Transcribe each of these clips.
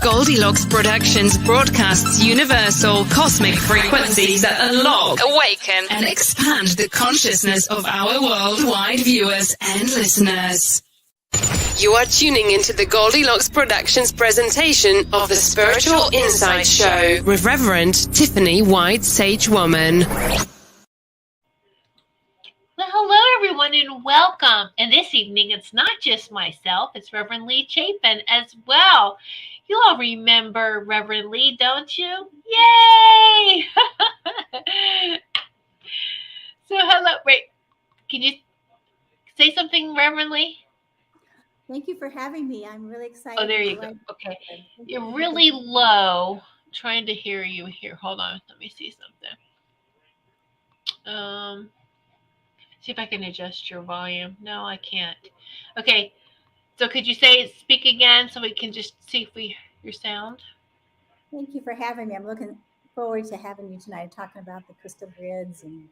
Goldylocks Productions broadcasts universal cosmic frequencies that unlock, awaken, and expand the consciousness of our worldwide viewers and listeners. You are tuning into the Goldylocks Productions presentation of the Spiritual Insight Show with Reverend Tiffany White Sage Woman. Well, hello, everyone, and welcome. And this evening, it's not just myself, it's Reverend Lee Chapin as well. You all remember Reverend Lee, don't you? Yay! So, hello. Wait, can you say something, Reverend Lee? Thank you for having me. I'm really excited. Oh, there you go. Okay. You're really low. I'm trying to hear you here. Hold on. Let me see something. See if I can adjust your volume. No, I can't. Okay. So could you speak again so we can just see if we your sound? Thank you for having me. I'm looking forward to having you tonight, talking about the crystal grids and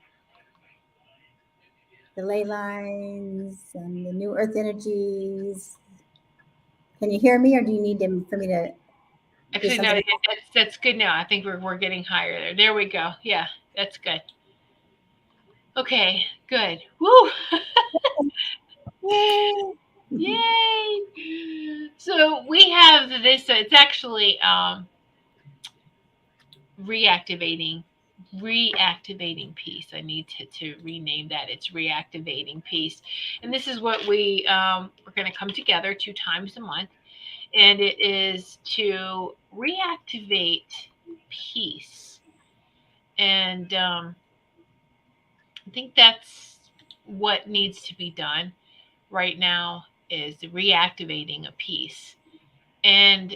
the ley lines and the new earth energies. Can you hear me, or do you need for me to? Actually, no, that's good now. I think we're getting higher there. There we go. Yeah, that's good. Okay, good. Woo! Yay! So we have this. It's actually reactivating peace. I need to rename that. It's reactivating peace, and this is what we're going to come together 2 times a month, and it is to reactivate peace. And I think that's what needs to be done right now, is reactivating a peace. And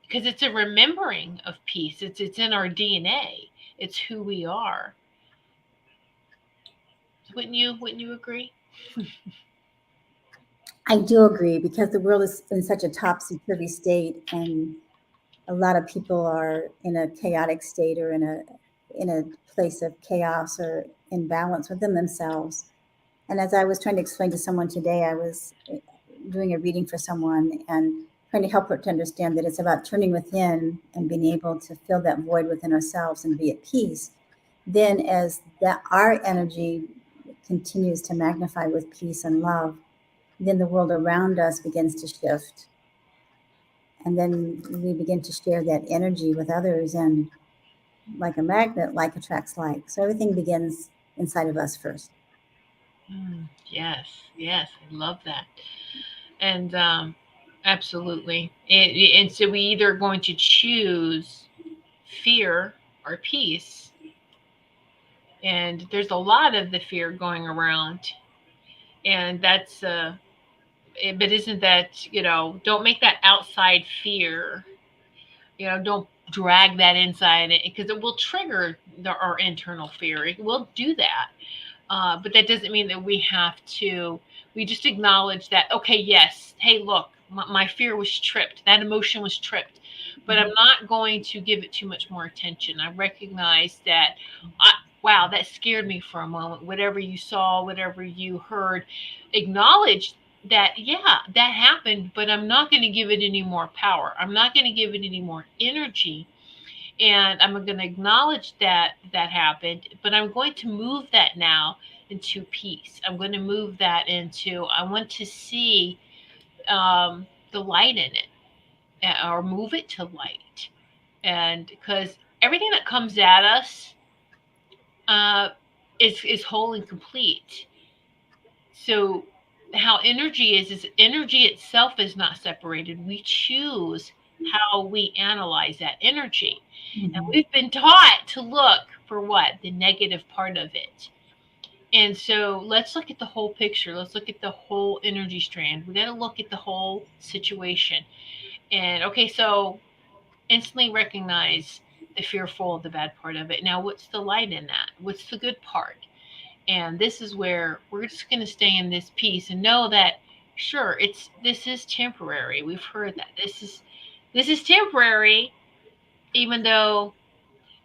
because it's a remembering of peace, it's in our DNA, it's who we are. Wouldn't you agree? I do agree, because the world is in such a topsy-turvy state, and a lot of people are in a chaotic state, or in a place of chaos or imbalance within themselves. And as I was trying to explain to someone today, I was doing a reading for someone and trying to help her to understand that it's about turning within and being able to fill that void within ourselves and be at peace. Then as that our energy continues to magnify with peace and love, then the world around us begins to shift. And then we begin to share that energy with others, and like a magnet, like attracts like. So everything begins inside of us first. Yes, I love that. And absolutely. And so we either are going to choose fear or peace. And there's a lot of the fear going around. And that's but isn't that, don't make that outside fear, don't drag that inside, because it will trigger our internal fear. It will do that. But that doesn't mean that we just acknowledge that, okay, yes, hey, look, my fear was tripped. That emotion was tripped. But I'm not going to give it too much more attention. I recognize that, wow, that scared me for a moment. Whatever you saw, whatever you heard, acknowledge that, yeah, that happened, but I'm not going to give it any more power. I'm not going to give it any more energy. And I'm going to acknowledge that happened, but I'm going to move that now into peace. I'm going to move that into, I want to see the light in it, or move it to light. And because everything that comes at us is whole and complete. So how energy is energy itself is not separated. We choose how we analyze that energy. Mm-hmm. And we've been taught to look for what? The negative part of it. And so let's look at the whole picture. Let's look at the whole energy strand. We got to look at the whole situation. And okay, so instantly recognize the fearful, the bad part of it. Now, what's the light in that? What's the good part? And this is where we're just going to stay in this peace and know that, sure, this is temporary. We've heard that this is temporary, even though,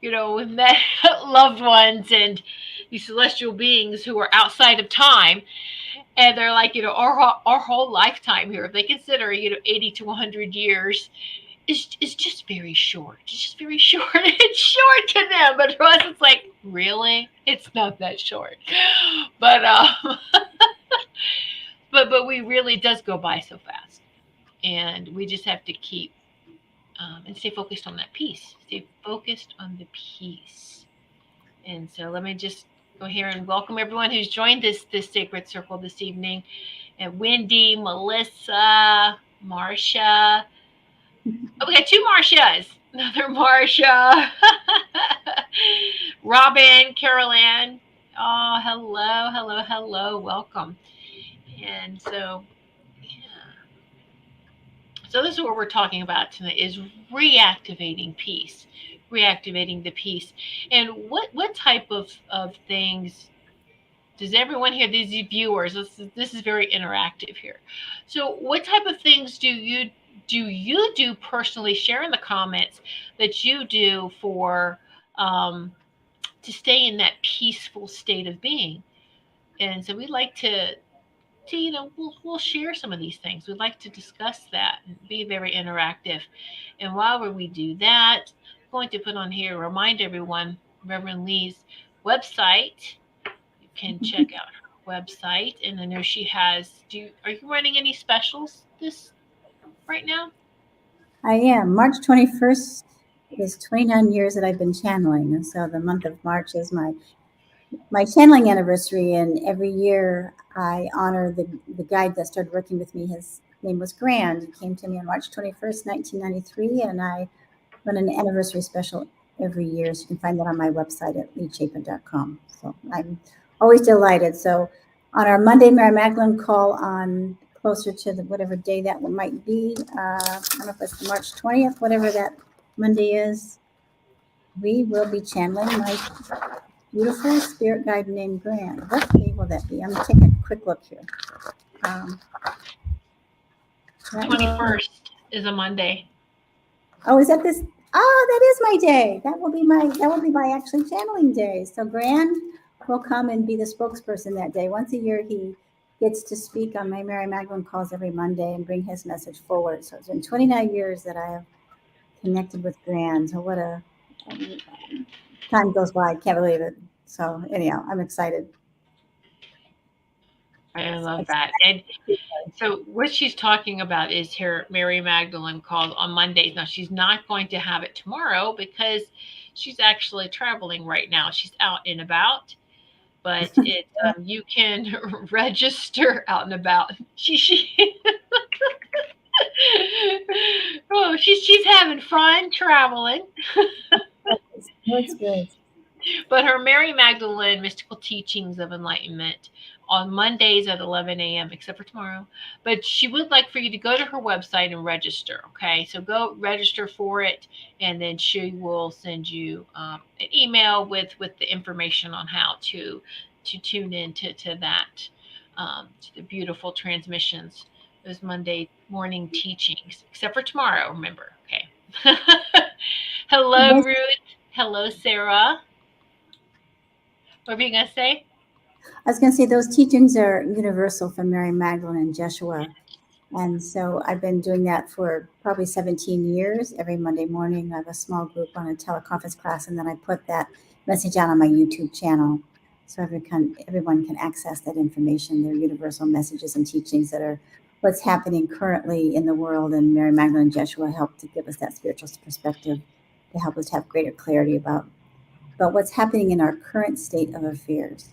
we've met loved ones and these celestial beings who are outside of time, and they're like, our whole lifetime here, if they consider, 80 to 100 years, is just very short. It's just very short. It's short to them, but for us, it's like, really? It's not that short. But but we really, it does go by so fast, and we just have to keep and stay focused on that peace. Stay focused on the peace. And so let me just go here and welcome everyone who's joined this sacred circle this evening. And Wendy, Melissa, Marcia. Oh, we got two Marcias. Another Marcia. Robin, Carol Ann. Oh, hello. Welcome. And so, yeah. So this is what we're talking about tonight, is reactivating peace. Reactivating the peace. And what type of things does everyone here, these viewers, this is very interactive here. So what type of things do you do personally? Share in the comments that you do for to stay in that peaceful state of being. And so we'd like to we'll share some of these things. We'd like to discuss that and be very interactive. And while we do that, I'm going to put on here, remind everyone, Reverend Lee's website. You can check out her website. And I know she has, are you running any specials this right now? I am. March 21st is 29 years that I've been channeling. And so the month of March is my channeling anniversary, and every year I honor the guide that started working with me. His name was Grand. He came to me on March 21st, 1993, and I run an anniversary special every year. So you can find that on my website at leechapin.com. So I'm always delighted. So on our Monday Mary Magdalene call on closer to whatever day that one might be, I don't know if it's March 20th, whatever that Monday is, we will be channeling my beautiful spirit guide named Grand. What day will that be? I'm taking a quick look here. 21st is a Monday. Oh, is that this? Oh, that is my day. That will be my actually channeling day. So Grand will come and be the spokesperson that day. Once a year, he gets to speak on my Mary Magdalene calls every Monday and bring his message forward. So it's been 29 years that I have connected with Grand. So what a time goes by. I can't believe it. So anyhow, I'm excited. I love that. And so what she's talking about is her Mary Magdalene call on Mondays. Now, she's not going to have it tomorrow because she's actually traveling right now. She's out and about, but you can register out and about. Oh, she's having fun traveling. No experience. But her Mary Magdalene Mystical Teachings of Enlightenment on Mondays at 11 a.m., except for tomorrow. But she would like for you to go to her website and register, okay? So go register for it, and then she will send you an email with the information on how to tune in to that, to the beautiful transmissions, those Monday morning teachings, except for tomorrow, remember, okay? Hello, Ruth. Hello, Sarah. What were you going to say? I was going to say those teachings are universal for Mary Magdalene and Jeshua. And so I've been doing that for probably 17 years. Every Monday morning, I have a small group on a teleconference class, and then I put that message out on my YouTube channel. So everyone can access that information. They're universal messages and teachings that are what's happening currently in the world. And Mary Magdalene and Jeshua help to give us that spiritual perspective to help us have greater clarity about what's happening in our current state of affairs.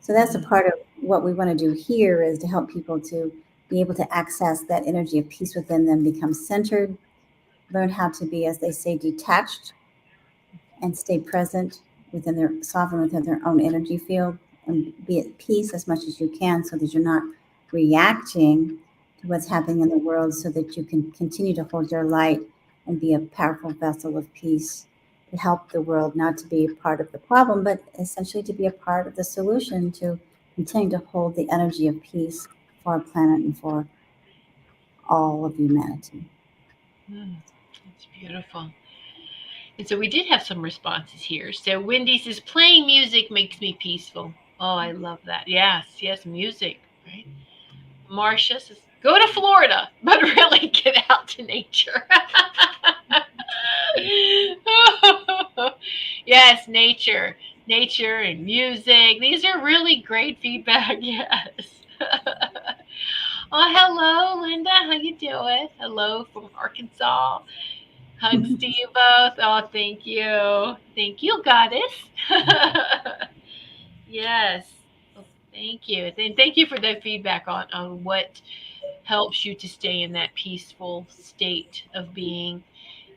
So that's a part of what we want to do here, is to help people to be able to access that energy of peace within them, become centered, learn how to be, as they say, detached, and stay present within their own energy field, and be at peace as much as you can, so that you're not reacting to what's happening in the world, so that you can continue to hold your light and be a powerful vessel of peace to help the world, not to be a part of the problem, but essentially to be a part of the solution, to continue to hold the energy of peace for our planet and for all of humanity. That's beautiful. And so we did have some responses here. So Wendy says, playing music makes me peaceful. Oh, I love that. Yes, music, right? Marcia says, Go to Florida, but really get out to nature. Yes, nature and music. These are really great feedback. Yes. Oh, hello, Linda. How you doing? Hello from Arkansas. Hugs to you both. Oh, thank you, goddess. Yes. Well, thank you. And thank you for the feedback on what helps you to stay in that peaceful state of being.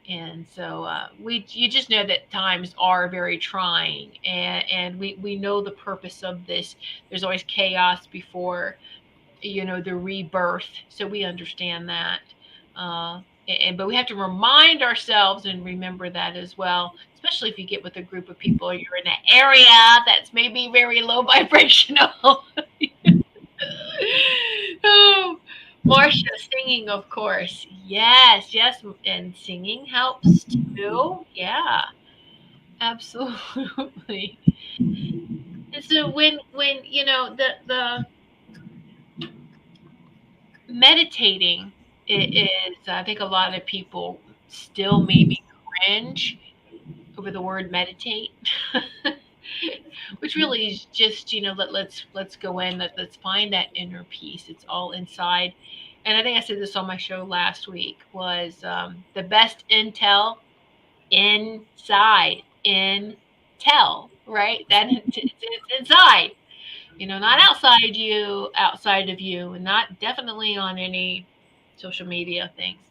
And so you just know that times are very trying, and we know the purpose of this. There's always chaos before, the rebirth. So we understand that. But we have to remind ourselves and remember that as well, especially if you get with a group of people or you're in an area that's maybe very low vibrational. Oh, Marcia singing, of course. Yes, and singing helps too. Yeah, absolutely. And so when the meditating is, I think a lot of people still maybe cringe over the word meditate. Which really is just, let's go in, let's find that inner peace. It's all inside. And I think I said this on my show last week, was the best intel inside. Intel, right? That it's inside. Not outside of you, and not definitely on any social media things.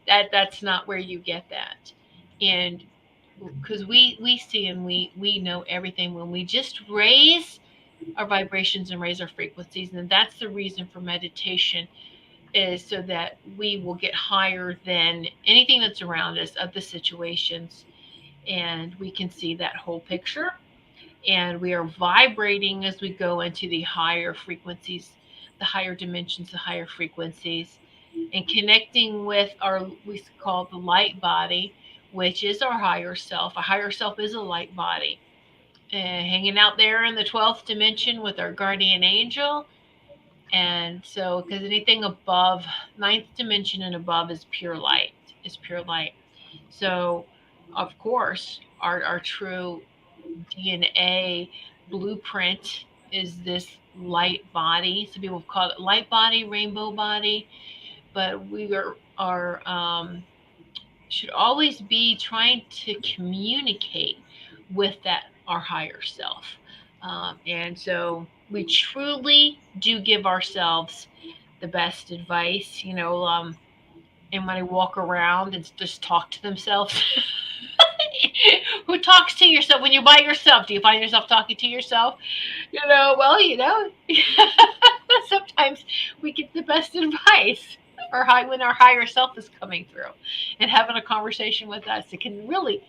That's not where you get that. And because we see and we know everything when we just raise our vibrations and raise our frequencies, and that's the reason for meditation, is so that we will get higher than anything that's around us, of the situations, and we can see that whole picture, and we are vibrating as we go into the higher frequencies, the higher dimensions, the higher frequencies, and connecting with our, we call the light body, which is our higher self. Our higher self is a light body, hanging out there in the 12th dimension with our guardian angel. And so, because anything above ninth dimension and above is pure light, So, of course, our true DNA blueprint is this light body. Some people call it light body, rainbow body, but we are should always be trying to communicate with that our higher self, and so we truly do give ourselves the best advice. And when I walk around and just talk to themselves. Who talks to yourself when you're by yourself? Do you find yourself talking to yourself? Well, sometimes we get the best advice, when our higher self is coming through and having a conversation with us. It can really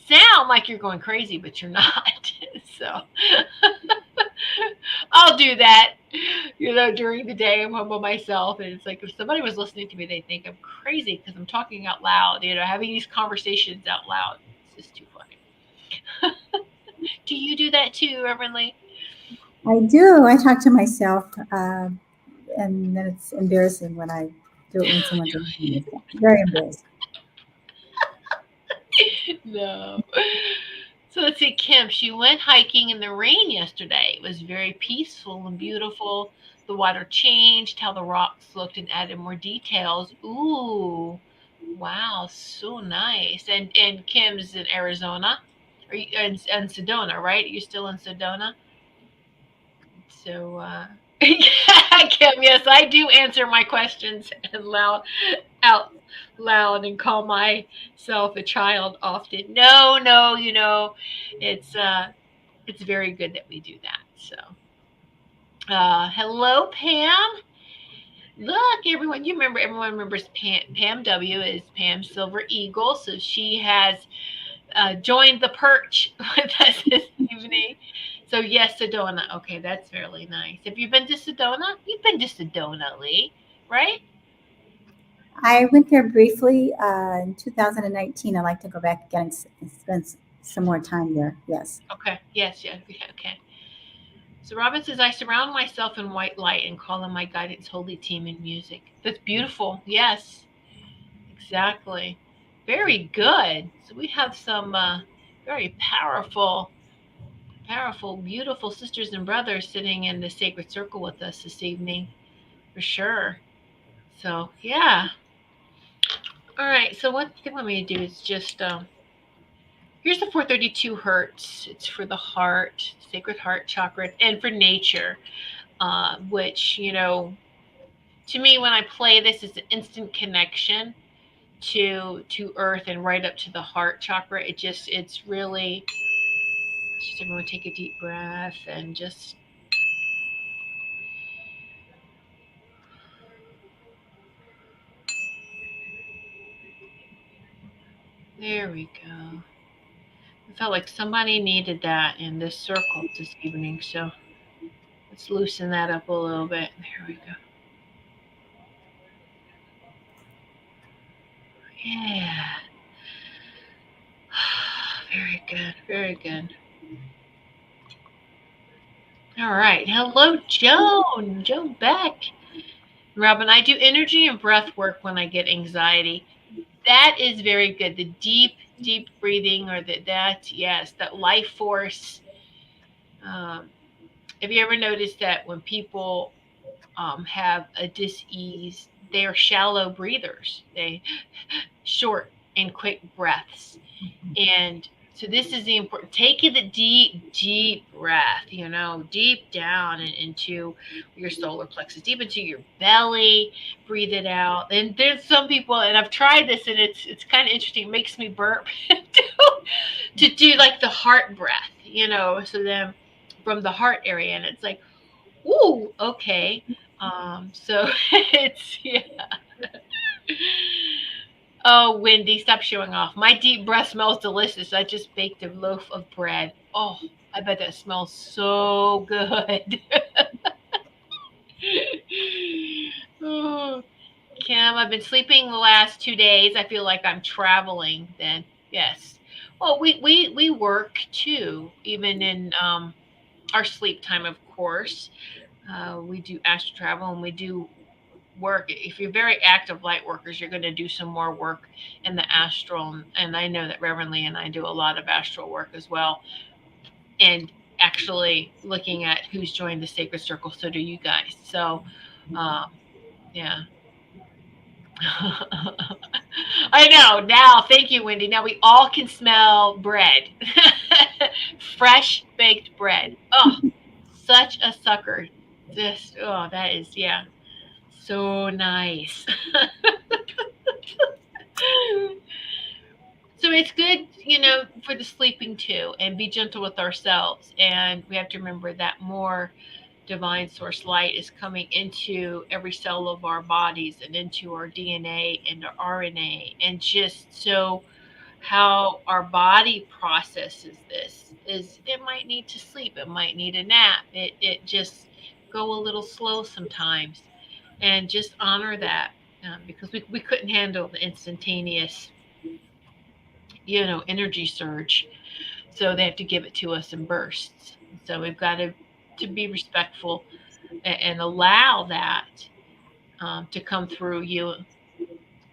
sound like you're going crazy, but you're not. So I'll do that, during the day. I'm home by myself, and it's like if somebody was listening to me, they think I'm crazy because I'm talking out loud, having these conversations out loud. It's just too funny. Do you do that too, Reverend Lee? I do. I talk to myself, and then it's embarrassing when I do it when someone's very embarrassed. No. So let's see, Kim. She went hiking in the rain yesterday. It was very peaceful and beautiful. The water changed, how the rocks looked, and added more details. Ooh, wow, so nice. And Kim's in Arizona. Are you in Sedona, right? Are you still in Sedona? So, Kim, yes, I do answer my questions out loud and call myself a child often. No, it's very good that we do that. So, hello, Pam. Look, everyone, everyone remembers Pam W. is Pam Silver Eagle. So she has joined the perch with us this evening. So yes, Sedona. Okay, that's really nice. Have you been to Sedona? You've been to Sedona, Lee, right? I went there briefly in 2019. I'd like to go back again and spend some more time there. Yes. Okay. Yes. Okay. So Robin says, I surround myself in white light and call on my guidance holy team in music. That's beautiful. Yes, exactly. Very good. So we have some very powerful, beautiful sisters and brothers sitting in the sacred circle with us this evening, for sure. So, yeah. All right. So what they want me to do is just, here's the 432 hertz. It's for the heart, sacred heart chakra, and for nature, which, you know, to me, when I play this, it's an instant connection to earth and right up to the heart chakra. It's really, just everyone take a deep breath and just there we go. I felt like somebody needed that in this circle this evening, so let's loosen that up a little bit. There we go. Yeah. Very good. Very good. All right. Hello, Joan. Joan Beck. Robin, I do energy and breath work when I get anxiety. That is very good. The deep breathing, or that life force. Have you ever noticed that when people have a dis-ease, they are shallow breathers? They short and quick breaths. And so this is the important, taking the deep breath, you know, deep down and into your solar plexus, deep into your belly, breathe it out. And there's some people, and I've tried this, and it's kind of interesting. It makes me burp to do like the heart breath, you know, so then from the heart area, and it's like, ooh, okay. So it's, yeah. Oh, Wendy, stop showing off. My deep breath smells delicious. I just baked a loaf of bread. Oh, I bet that smells so good. Oh, Kim, I've been sleeping the last 2 days. I feel like I'm traveling then. Yes. Well, we work too, even in our sleep time, of course. We do astral travel, and we do work. If you're very active light workers, you're going to do some more work in the astral. And I know that Reverend Lee and I do a lot of astral work as well. And actually looking at who's joined the sacred circle, so do you guys. So, yeah. I know. Now, thank you, Wendy. Now we all can smell bread. Fresh baked bread. Oh, such a sucker. That is, yeah. So nice. So it's good, you know, for the sleeping too, and be gentle with ourselves. And we have to remember that more divine source light is coming into every cell of our bodies and into our DNA and our RNA. And just so how our body processes this is, it might need to sleep, it might need a nap, it just go a little slow sometimes, and just honor that, because we couldn't handle the instantaneous, you know, energy surge. So they have to give it to us in bursts. So we've got to be respectful and allow that to come through you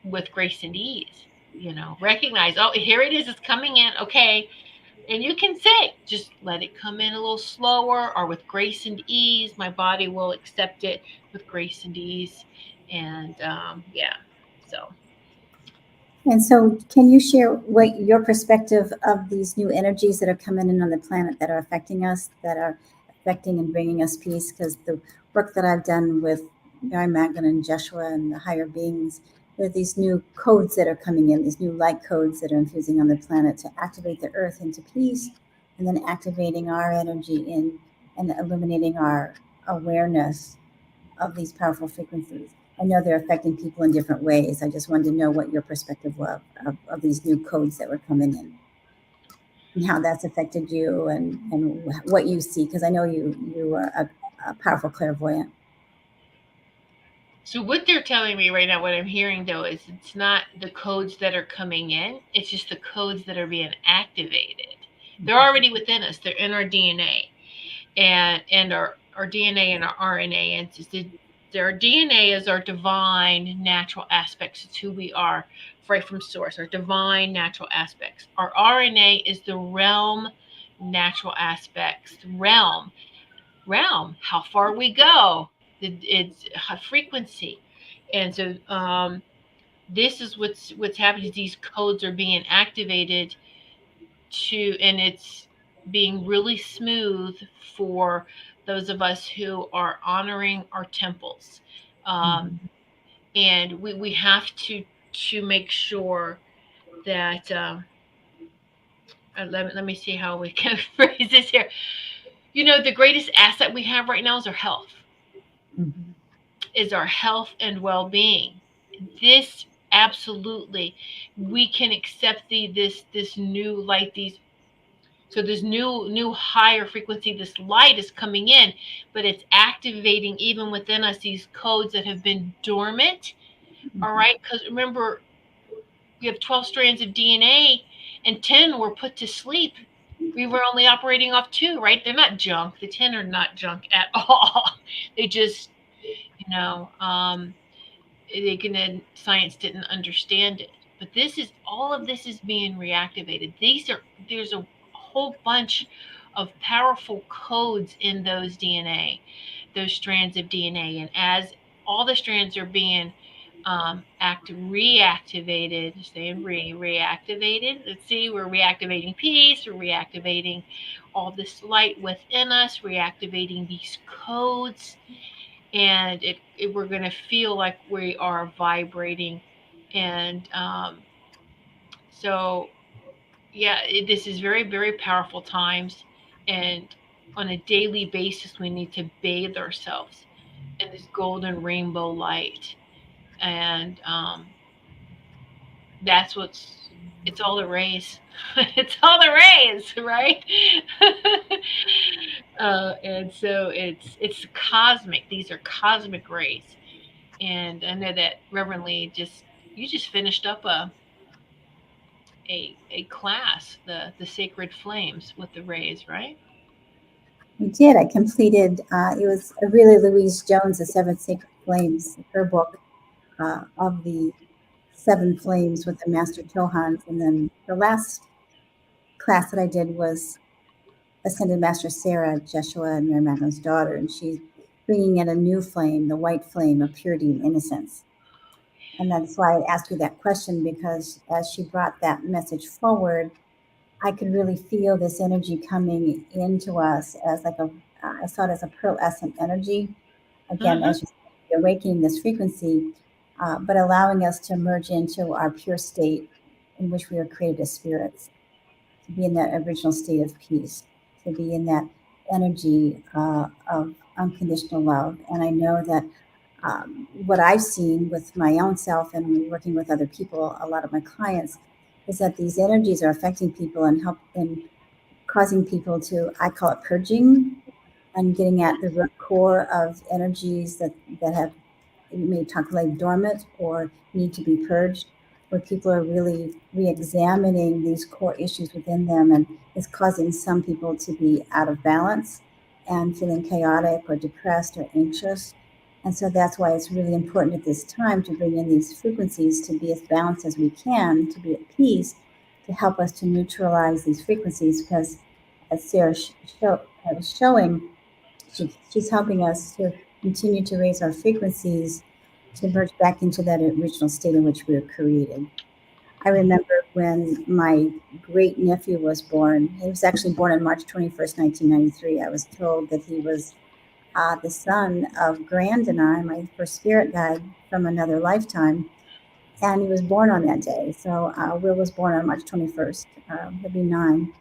with grace and ease. You know, recognize, oh, here it is, it's coming in. Okay. And you can say, just let it come in a little slower, or with grace and ease. My body will accept it with grace and ease. And yeah, so. And so, can you share what your perspective of these new energies that are coming in on the planet that are affecting us, that are affecting and bringing us peace? Because the work that I've done with Mary Magdalene and Joshua and the higher beings, there are these new codes that are coming in, these new light codes that are infusing on the planet to activate the earth into peace, and then activating our energy in and illuminating our awareness of these powerful frequencies. I know they're affecting people in different ways. I just wanted to know what your perspective was of these new codes that were coming in, and how that's affected you, and what you see, because I know you are a powerful clairvoyant. So what they're telling me right now, what I'm hearing though, is it's not the codes that are coming in, it's just the codes that are being activated. They're already within us, they're in our DNA. and our DNA and our RNA. And our DNA is our divine natural aspects. It's who we are, right from source, our divine natural aspects. Our RNA is the realm natural aspects. Realm, how far we go. It's a frequency. And so this is what's happening. These codes are being activated and it's being really smooth for those of us who are honoring our temples. And we have to make sure that let me see how we can phrase this here. The greatest asset we have right now is our health. Is our health and well-being. This absolutely, we can accept this new light, this new higher frequency, this light is coming in, but it's activating even within us these codes that have been dormant. All right, because remember, we have 12 strands of DNA and 10 were put to sleep. We were only operating off 2, right? They're not junk. The 10 are not junk at all. They just, science didn't understand it. But all of this is being reactivated. There's a whole bunch of powerful codes in those strands of DNA. And as all the strands are being reactivated, reactivated. Let's see, we're reactivating peace, we're reactivating all this light within us, reactivating these codes, and we're going to feel like we are vibrating. And so, yeah, this is very, very powerful times, and on a daily basis, we need to bathe ourselves in this golden rainbow light. And it's all the rays. It's all the rays, right? And so it's cosmic. These are cosmic rays. And I know that Reverend Lee you just finished up a class, the sacred flames with the rays, right? I did. I completed, it was really Louise Jones, The Seven Sacred Flames, her book of the 7 flames with the Master Chohans. And then the last class that I did was Ascended Master Sarah, Jeshua and Mary Magdalene's daughter, and she's bringing in a new flame, the white flame of purity and innocence. And that's why I asked you that question, because as she brought that message forward, I could really feel this energy coming into us as I saw it as a pearlescent energy. Again, as you're awakening this frequency, but allowing us to merge into our pure state in which we were created as spirits, to be in that original state of peace, to be in that energy of unconditional love. And I know that what I've seen with my own self and working with other people, a lot of my clients, is that these energies are affecting people and causing people to, I call it purging, and getting at the root core of energies that have, you may talk like dormant or need to be purged, where people are really re-examining these core issues within them, and it's causing some people to be out of balance and feeling chaotic or depressed or anxious. And so that's why it's really important at this time to bring in these frequencies to be as balanced as we can, to be at peace, to help us to neutralize these frequencies. Because as Sarah was showing, she's helping us to continue to raise our frequencies to merge back into that original state in which we were created. I remember when my great nephew was born. He was actually born on March 21st, 1993. I was told that he was the son of Grand and I, my first spirit guide from another lifetime. And he was born on that day. So Will was born on March 21st. He'll be 9.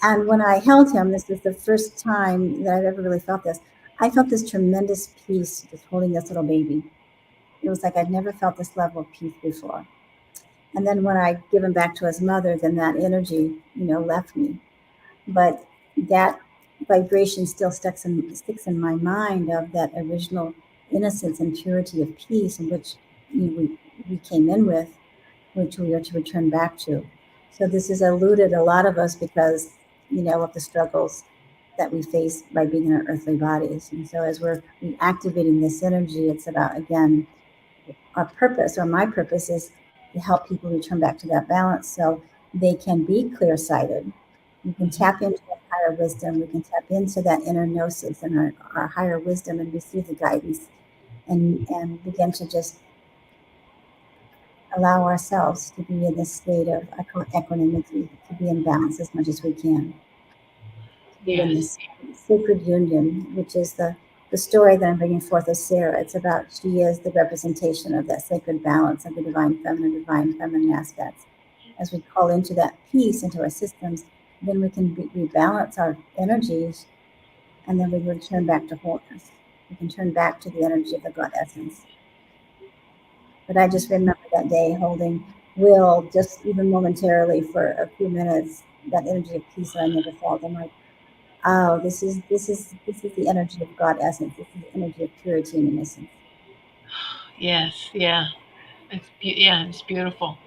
And when I held him, this was the first time that I've ever really felt this. I felt this tremendous peace just holding this little baby. It was like I'd never felt this level of peace before. And then when I give him back to his mother, then that energy, left me. But that vibration still sticks in my mind of that original innocence and purity of peace in which we came in with, which we are to return back to. So this has eluded a lot of us because, of the struggles that we face by being in our earthly bodies. And so as we're reactivating this energy, it's about, again, our purpose, or my purpose, is to help people return back to that balance so they can be clear-sighted. We can tap into that higher wisdom. We can tap into that inner gnosis and our higher wisdom and receive the guidance and begin to just allow ourselves to be in this state of equanimity, to be in balance as much as we can. To be in this sacred union, which is the story that I'm bringing forth of Sarah. It's about, she is the representation of that sacred balance of the divine feminine aspects. As we call into that peace into our systems, then we can rebalance our energies, and then we return back to wholeness. We can turn back to the energy of the God essence. But I just remember that day holding Will, just even momentarily for a few minutes, that energy of peace that I never felt. I'm like, oh, this is the energy of God essence. This is the energy of purity and innocence. Yes, yeah, it's beautiful,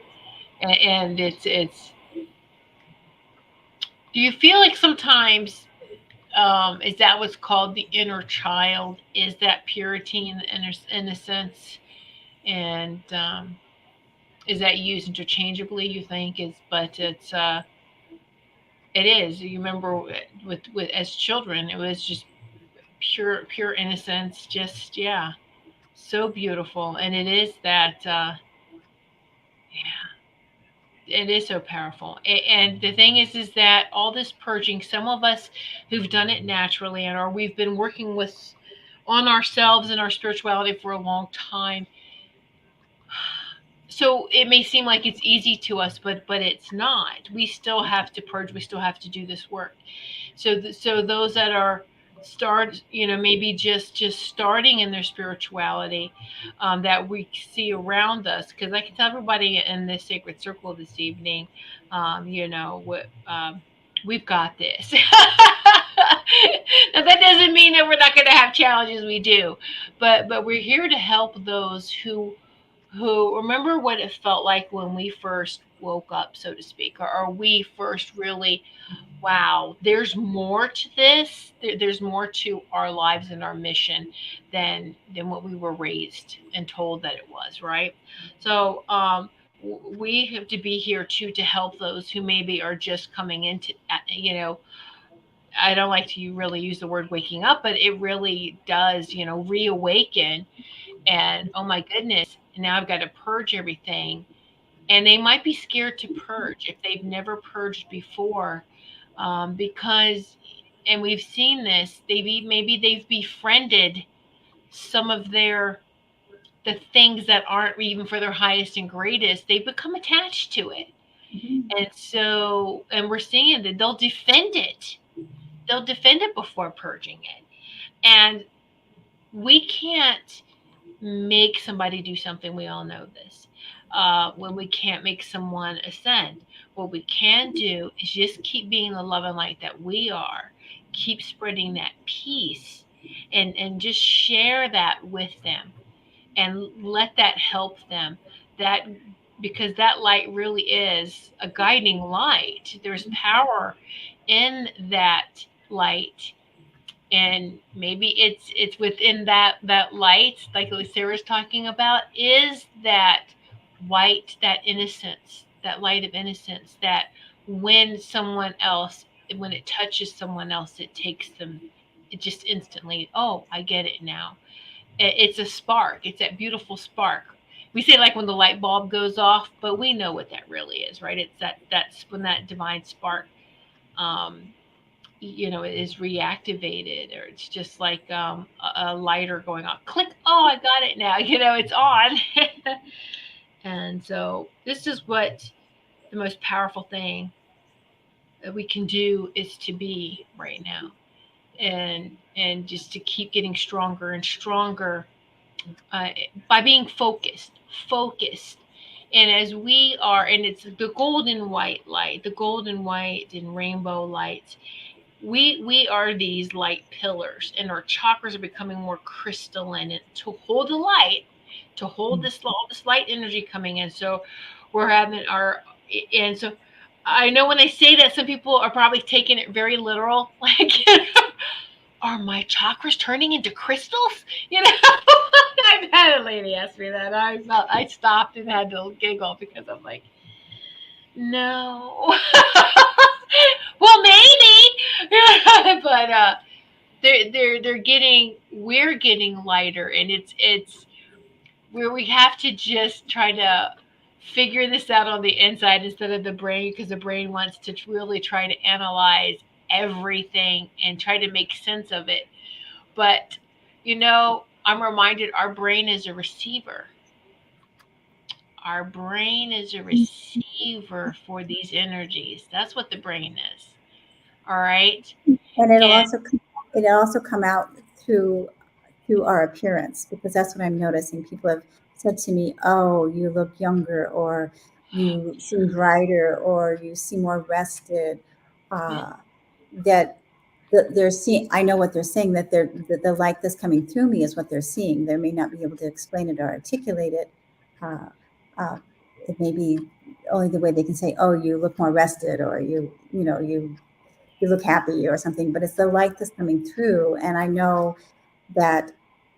and it's. Do you feel like sometimes is that what's called the inner child? Is that purity in innocence, and is that used interchangeably? You think but it's it is. You remember with as children, it was just pure innocence, just so beautiful, and it is that it is so powerful. And the thing is that all this purging, some of us who've done it naturally, or we've been working with on ourselves and our spirituality for a long time, so it may seem like it's easy to us, but it's not. We still have to purge. We still have to do this work. So those that are maybe just starting in their spirituality, that we see around us, because I can tell everybody in this sacred circle this evening, we've got this. Now that doesn't mean that we're not going to have challenges. We do, but we're here to help those who remember what it felt like when we first woke up, so to speak, or we first really, wow, there's more to this. There's more to our lives and our mission than what we were raised and told that it was, right? So we have to be here too to help those who maybe are just coming into, I don't like to really use the word waking up, but it really does, reawaken. And oh my goodness, now I've got to purge everything. And they might be scared to purge if they've never purged before, because, and we've seen this, maybe they've befriended some of the things that aren't even for their highest and greatest. They've become attached to it. Mm-hmm. And we're seeing that they'll defend it. They'll defend it before purging it. And we can't make somebody do something. We all know this. When we can't make someone ascend, what we can do is just keep being the love and light that we are. Keep spreading that peace, and just share that with them, and let that help them. That because that light really is a guiding light. There's power in that light. And maybe it's within that light, like Sarah's talking about, is that white, that innocence, that light of innocence, that when it touches someone else, it takes them, it just instantly, oh, I get it now. It's a spark. It's that beautiful spark. We say like when the light bulb goes off, but we know what that really is, right? It's that's when that divine spark is reactivated, or it's just like a lighter going off. Click. Oh, I got it now. It's on. And so this is what the most powerful thing that we can do is to be right now, and just to keep getting stronger and stronger by being focused. And as we are, and it's the golden white light, the golden white and rainbow lights. We are these light pillars, and our chakras are becoming more crystalline, and to hold the light, to hold all this light energy coming in. So we're having and so I know when I say that, some people are probably taking it very literal, like are my chakras turning into crystals? You know, I've had a lady ask me that. I stopped and had to giggle because I'm like, no. Well, maybe, but we're getting lighter, and it's where we have to just try to figure this out on the inside instead of the brain, because the brain wants to really try to analyze everything and try to make sense of it. But I'm reminded our brain is a receiver. Our brain is a receiver for these energies. That's what the brain is. All right. And And it'll also come out through our appearance, because that's what I'm noticing. People have said to me, "Oh, you look younger," or "You seem brighter," or "You seem more rested." Uh, that they're seeing. I know what they're saying. That the light that's coming through me is what they're seeing. They may not be able to explain it or articulate it. Uh, uh, it may be only the way they can say, "Oh, you look more rested," or you look happy or something, but it's the light that's coming through. And I know that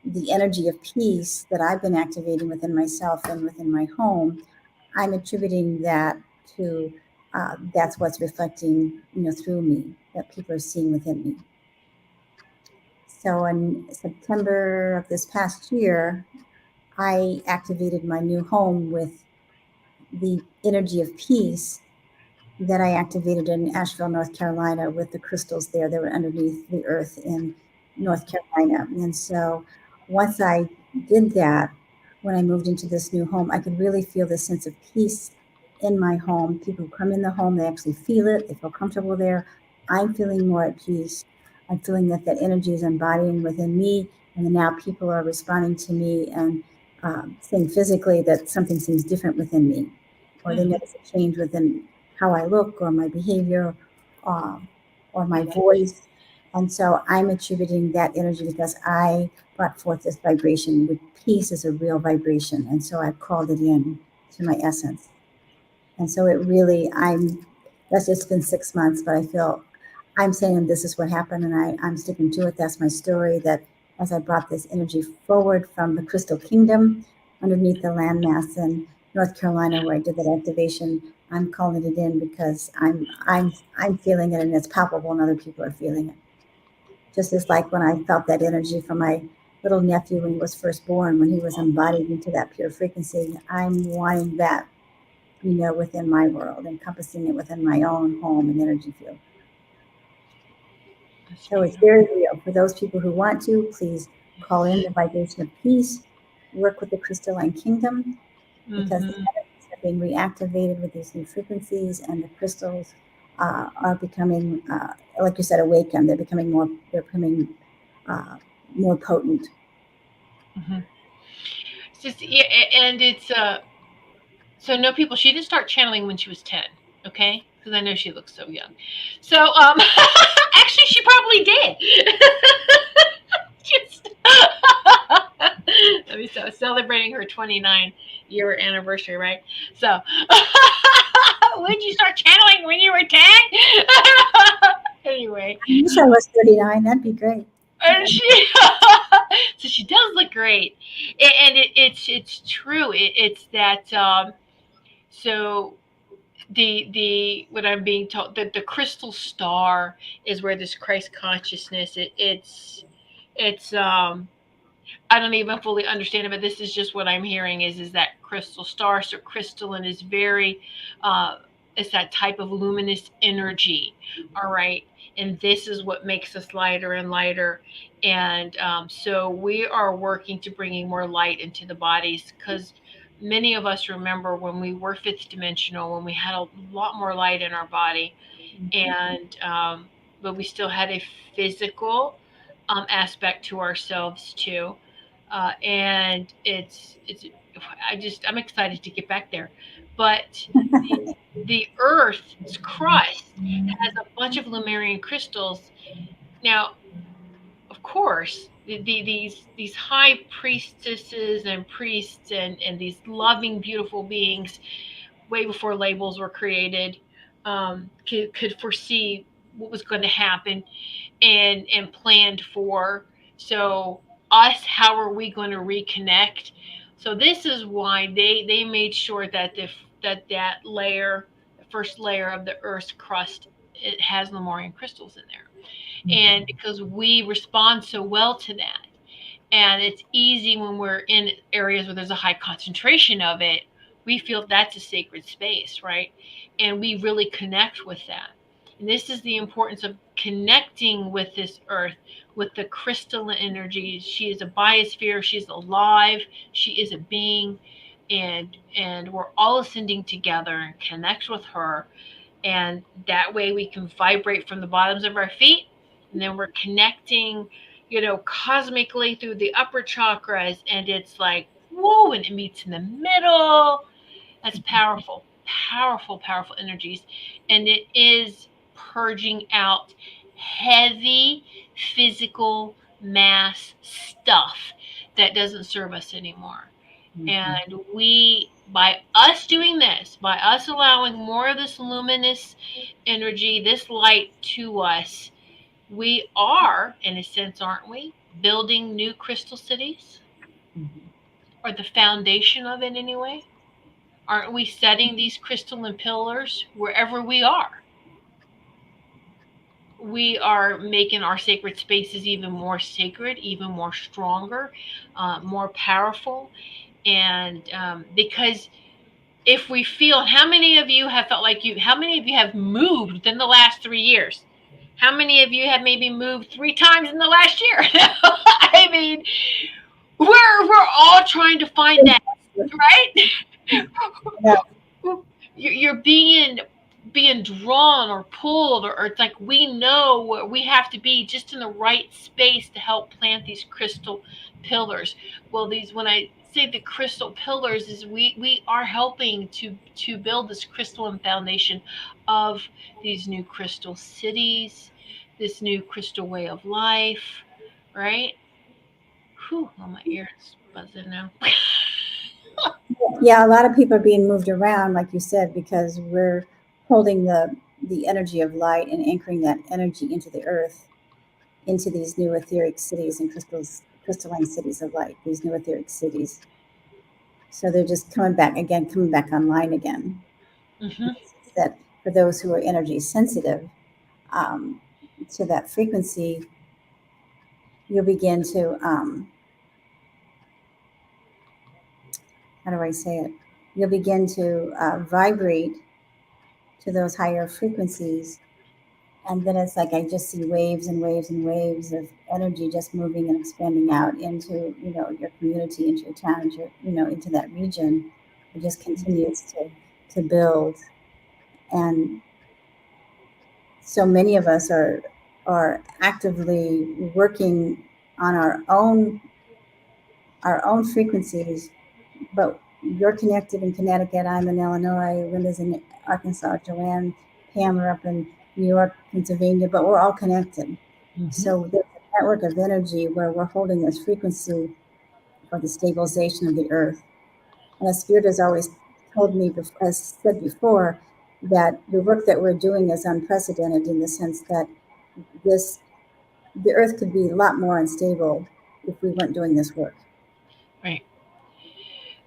the energy of peace that I've been activating within myself and within my home, I'm attributing that to that's what's reflecting, through me, that people are seeing within me. So in September of this past year, I activated my new home with the energy of peace that I activated in Asheville, North Carolina, with the crystals there that were underneath the earth in North Carolina. And so once I did that, when I moved into this new home, I could really feel this sense of peace in my home. People who come in the home, they actually feel it, they feel comfortable there. I'm feeling more at peace. I'm feeling that energy is embodying within me, and then now people are responding to me and saying physically that something seems different within me, or they notice a change within how I look, or my behavior, um, or my voice. And so I'm attributing that energy because I brought forth this vibration. With peace is a real vibration. And so I've called it in to my essence. And so it really, that's just been 6 months, but I feel I'm saying this is what happened, and I'm sticking to it. That's my story, that as I brought this energy forward from the Crystal Kingdom underneath the landmass in North Carolina, where I did that activation, I'm calling it in because I'm feeling it, and it's palpable, and other people are feeling it. Just as like when I felt that energy from my little nephew when he was first born, when he was embodied into that pure frequency, I'm wanting that, within my world, encompassing it within my own home and energy field. So it's very real. For those people who want to, please call in the vibration of peace, work with the crystalline kingdom, because the energies are being reactivated with these new frequencies, and the crystals are becoming, like you said, awakened. They're becoming more potent. It's just, and it's so no, people. She didn't start channeling when she was 10. Okay, because I know she looks so young. So actually, she probably did. Just let me celebrating her 29-year anniversary, right? So when did you start channeling? When you were 10? Anyway, I wish I was 39. That'd be great. and so she does look great, and it's true. It's that so the what I'm being told, that the crystal star is where this Christ consciousness. It's I don't even fully understand it, but this is just what I'm hearing is that crystal star. So crystalline is very, it's that type of luminous energy. All right. And this is what makes us lighter and lighter. And so we are working to bringing more light into the bodies, because many of us remember when we were fifth dimensional, when we had a lot more light in our body, and but we still had a physical aspect to ourselves too. And I'm excited to get back there. But the Earth's crust has a bunch of Lemurian crystals. Now, of course, these high priestesses and priests and these loving, beautiful beings, way before labels were created, could foresee what was going to happen and planned for. So us, how are we going to reconnect? So this is why they made sure that that layer, the first layer of the Earth's crust, it has Lemurian crystals in there, and because we respond so well to that, and it's easy when we're in areas where there's a high concentration of it, we feel that's a sacred space, right? And we really connect with that. And this is the importance of connecting with this earth, with the crystalline energies. She is a biosphere, she's alive, she is a being, and we're all ascending together and connect with her. And that way we can vibrate from the bottoms of our feet, and then we're connecting, cosmically through the upper chakras, and it's like whoa, and it meets in the middle. That's powerful, powerful, powerful energies. And it is purging out heavy physical mass stuff that doesn't serve us anymore. And we, by us doing this, by us allowing more of this luminous energy, this light to us, we are, in a sense, aren't we, building new crystal cities? Or the foundation of it anyway? Aren't we setting these crystalline pillars wherever we are? We are making our sacred spaces even more sacred, even more stronger, more powerful. And because if we feel, how many of you have felt like how many of you have moved within the last 3 years? How many of you have maybe moved 3 times in the last year? I mean, we're all trying to find that, right? Yeah. You're being drawn or pulled, or it's like we know where we have to be just in the right space to help plant these crystal pillars. Well, these, when I say the crystal pillars, is we are helping to build this crystalline foundation of these new crystal cities, this new crystal way of life, right? Whew, oh, my ears buzzing now. Yeah, a lot of people are being moved around, like you said, because we're holding the energy of light and anchoring that energy into the earth, into these new etheric cities and crystalline cities of light, these new etheric cities. So they're just coming back online again. Mm-hmm. That for those who are energy sensitive um, to that frequency, you'll begin to how do I say it? You'll begin to vibrate to those higher frequencies. And then it's like I just see waves and waves and waves of energy just moving and expanding out into, your community, into your town, into that region. It just continues to build. And so many of us are actively working on our own frequencies, but you're connected in Connecticut, I'm in Illinois, Linda's in Arkansas, Joanne, Pam are up in New York, Pennsylvania, but we're all connected. Mm-hmm. So there's a network of energy where we're holding this frequency for the stabilization of the earth. And the Spirit has always told me, as said before, that the work that we're doing is unprecedented in the sense that the earth could be a lot more unstable if we weren't doing this work. Right.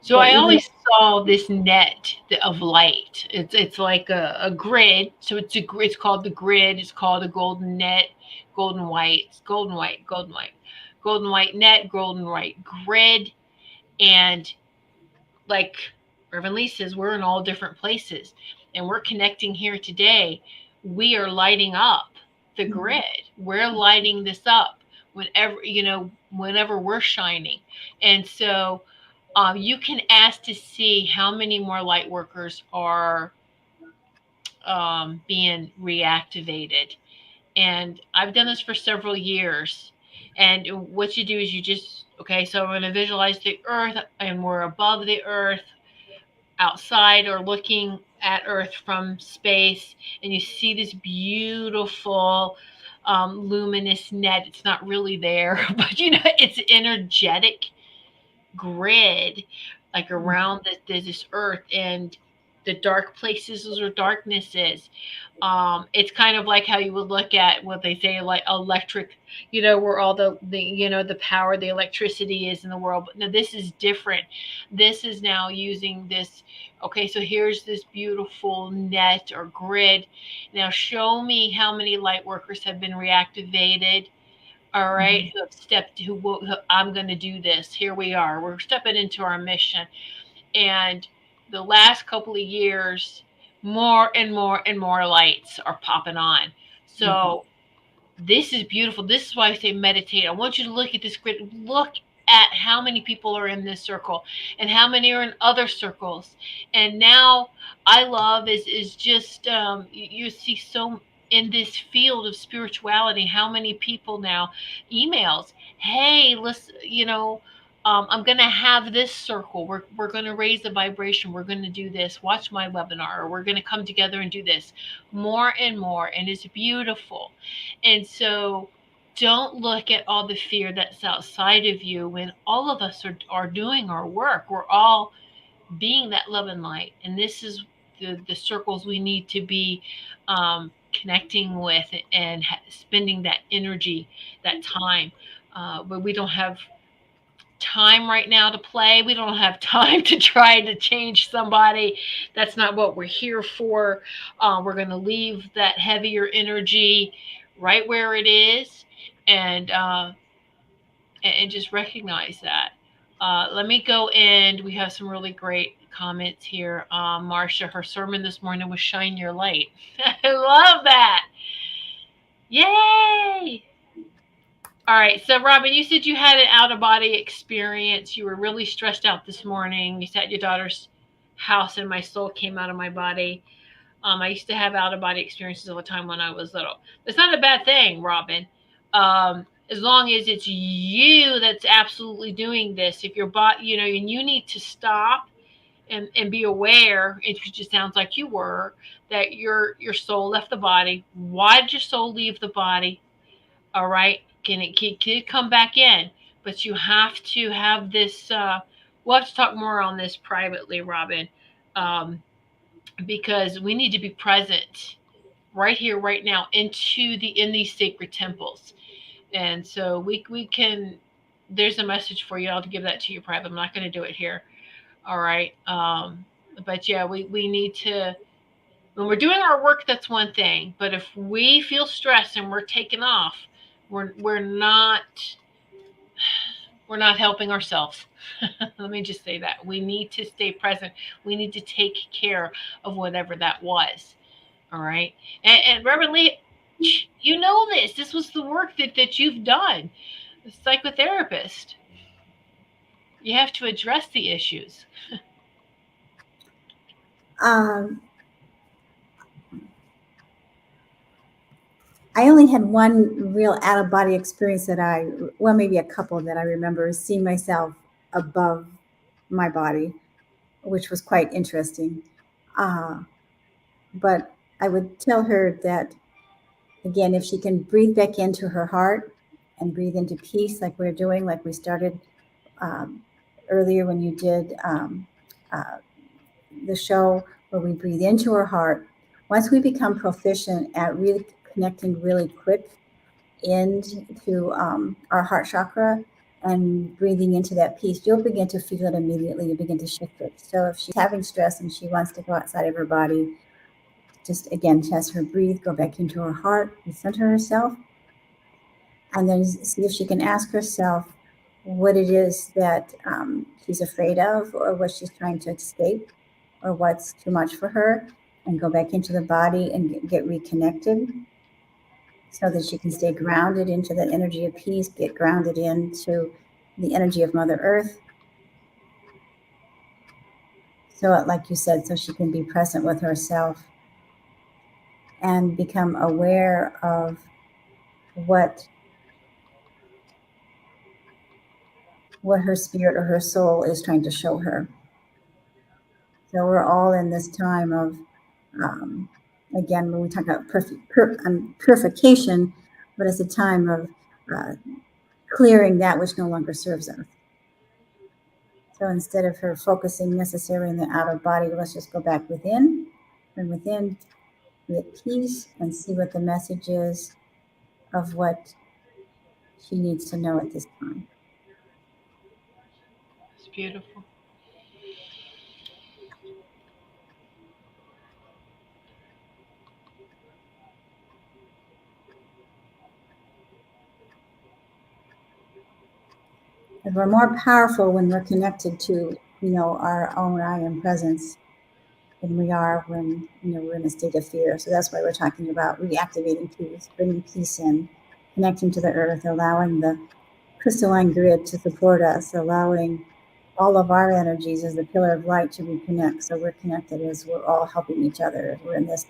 So I always saw this net of light. It's like a grid. So it's called the grid. It's called a golden net, golden white, golden white, golden white, golden white net, golden white grid. And like Reverend Lee says, we're in all different places, and we're connecting here today. We are lighting up the grid. We're lighting this up whenever we're shining. And so you can ask to see how many more light workers are being reactivated. And I've done this for several years. And what you do is so I'm going to visualize the earth, and we're above the earth, outside, or looking at earth from space, and you see this beautiful luminous net. It's not really there, but it's energetic grid, like around this earth. And the dark places, those are darknesses. It's kind of like how you would look at what they say, like electric, where all the the power, the electricity is in the world. But no, this is different. This is now using this. Okay, so here's this beautiful net or grid. Now show me how many light workers have been reactivated. All right, who have stepped, I'm going to do this. Here we are. We're stepping into our mission. And the last couple of years, more and more and more lights are popping on. So this is beautiful. This is why I say meditate. I want you to look at this grid. Look at how many people are in this circle and how many are in other circles. And now I love is just you see so in this field of spirituality, how many people now emails, hey, listen, I'm going to have this circle. We're going to raise the vibration. We're going to do this. Watch my webinar, or we're going to come together and do this more and more. And it's beautiful. And so don't look at all the fear that's outside of you when all of us are doing our work. We're all being that love and light. And this is the circles we need to be connecting with and spending that energy, that time. But we don't have time right now to play. We don't have time to try to change somebody. That's not what we're here for. We're going to leave that heavier energy right where it is, and just recognize that. Let me go and we have some really great comments here. Marcia, her sermon this morning was "Shine Your Light." I love that. Yay! All right, so Robin, you said you had an out-of-body experience. You were really stressed out this morning. You sat at your daughter's house, and my soul came out of my body. I used to have out-of-body experiences all the time when I was little. It's not a bad thing, Robin, as long as it's you that's absolutely doing this. If your body, and you need to stop and be aware. It just sounds like you were that your soul left the body. Why did your soul leave the body? All right. Can it come back in? But you have to have this. We'll have to talk more on this privately, Robin, because we need to be present right here, right now, in these sacred temples. And so we can. There's a message for you. I'll give that to you private. I'm not going to do it here. All right. But yeah, we need to. When we're doing our work, that's one thing. But if we feel stressed and we're taking off, we're not helping ourselves. Let me just say that. We need to stay present. We need to take care of whatever that was. All right. And Reverend Lee, you know this. This was the work that you've done. The psychotherapist. You have to address the issues. I only had one real out-of-body experience maybe a couple that I remember seeing myself above my body, which was quite interesting. But I would tell her that, again, if she can breathe back into her heart and breathe into peace like we're doing, like we started earlier when you did the show where we breathe into our heart. Once we become proficient at really connecting really quick into our heart chakra and breathing into that peace, you'll begin to feel it immediately. You begin to shift it. So if she's having stress and she wants to go outside of her body, just again, test her breathe, go back into her heart, and center herself, and then see if she can ask herself what it is that she's afraid of, or what she's trying to escape, or what's too much for her, and go back into the body and get reconnected so that she can stay grounded into that energy of peace, get grounded into the energy of Mother Earth. So like you said, so she can be present with herself and become aware of what her spirit or her soul is trying to show her. So we're all in this time of, again, when we talk about purification, but it's a time of clearing that which no longer serves us. So instead of her focusing necessarily in the outer body, let's just go back within. And within, be at peace and see what the message is of what she needs to know at this time. It's beautiful. And we're more powerful when we're connected to, our own I am presence than we are when, we're in a state of fear. So that's why we're talking about reactivating peace, bringing peace in, connecting to the earth, allowing the crystalline grid to support us, allowing all of our energies as the pillar of light to reconnect. So we're connected as we're all helping each other. We're in this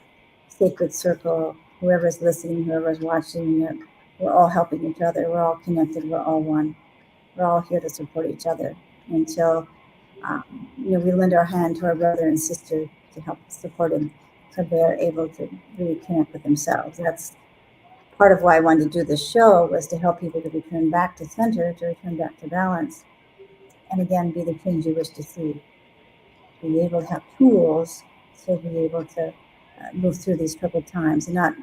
sacred circle. Whoever's listening, whoever's watching, we're all helping each other. We're all connected. We're all one. We're all here to support each other until we lend our hand to our brother and sister to help support them so they're able to really connect with themselves. That's part of why I wanted to do this show, was to help people to return back to center, to return back to balance, and again, be the change you wish to see. Be able to have tools to be able to move through these troubled times and not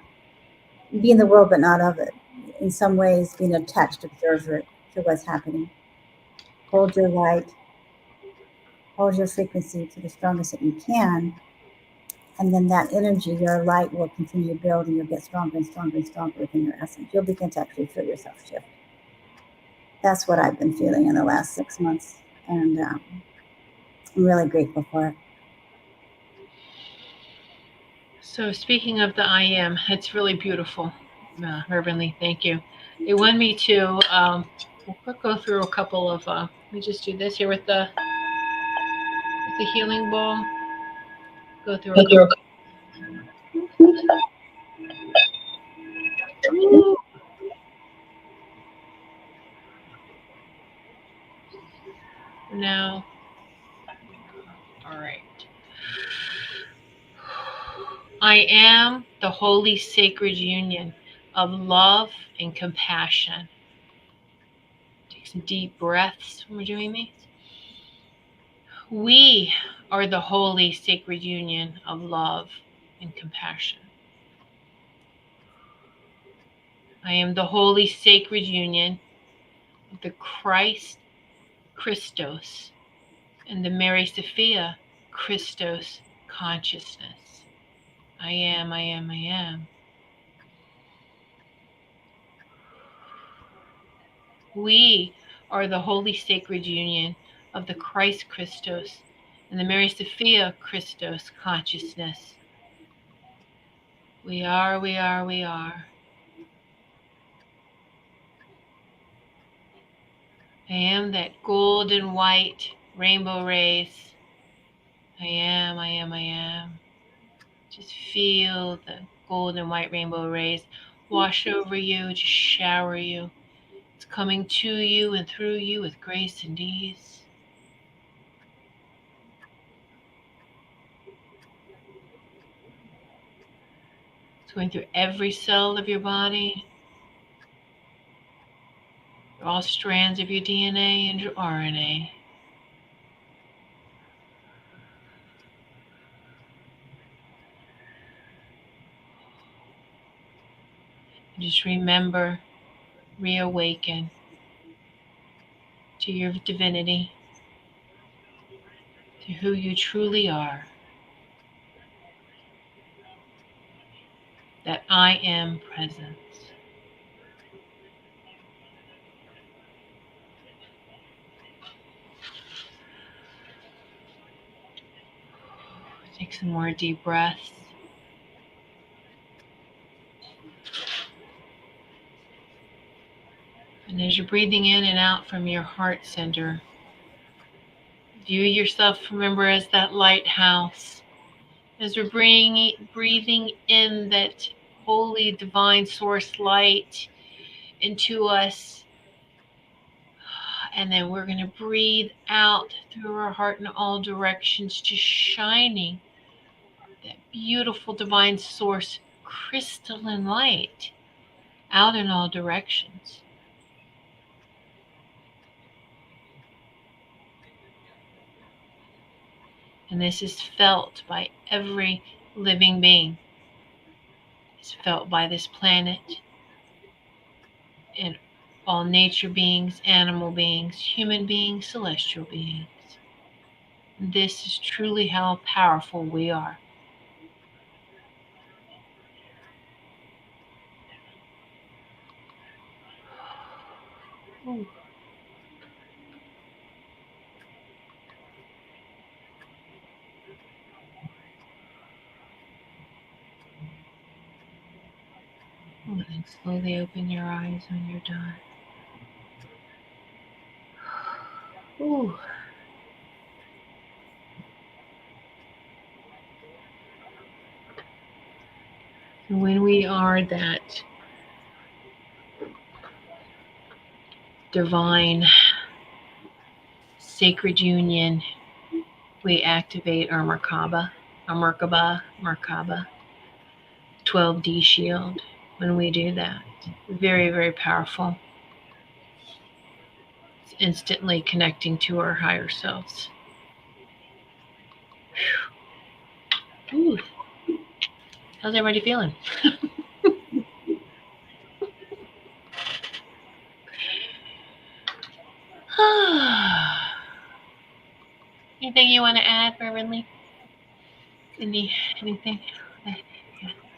be in the world but not of it. In some ways, being an attached observer to what's happening. Hold your light, hold your frequency to the strongest that you can, and then that energy, your light, will continue to build, and you'll get stronger and stronger and stronger within your essence. You'll begin to actually feel yourself shift. That's what I've been feeling in the last 6 months, and I'm really grateful for it. So speaking of the I am, it's really beautiful. Reverendly, thank you. They want me to we'll go through a couple of let me just do this here with the healing ball. Go through a couple. Now, all right. I am the holy sacred union of love and compassion. Take some deep breaths when we're doing these. We are the holy sacred union of love and compassion. I am the holy sacred union of the Christ Christos and the Mary Sophia Christos consciousness. I am, I am, I am. We are the holy sacred union of the Christ Christos and the Mary Sophia Christos consciousness. We are, we are, we are. I am that golden white rainbow rays. I am, I am, I am. Just feel the golden white rainbow rays wash over you, just shower you. It's coming to you and through you with grace and ease. It's going through every cell of your body, all strands of your DNA and your RNA. And just remember, reawaken to your divinity, to who you truly are. That I am presence. Take some more deep breaths. And as you're breathing in and out from your heart center, view yourself, remember, as that lighthouse. As we're breathing in that holy divine source light into us, and then we're going to breathe out through our heart in all directions, just shining that beautiful divine source crystalline light out in all directions. And this is felt by every living being. It's felt by this planet and all nature beings, animal beings, human beings, celestial beings. This is truly how powerful we are. Ooh. And then slowly open your eyes when you're done. Ooh. And when we are that divine, sacred union, we activate our Merkaba 12D shield. When we do that, very, very powerful. It's instantly connecting to our higher selves. Ooh. How's everybody feeling? Anything you want to add, Beverly? Anything?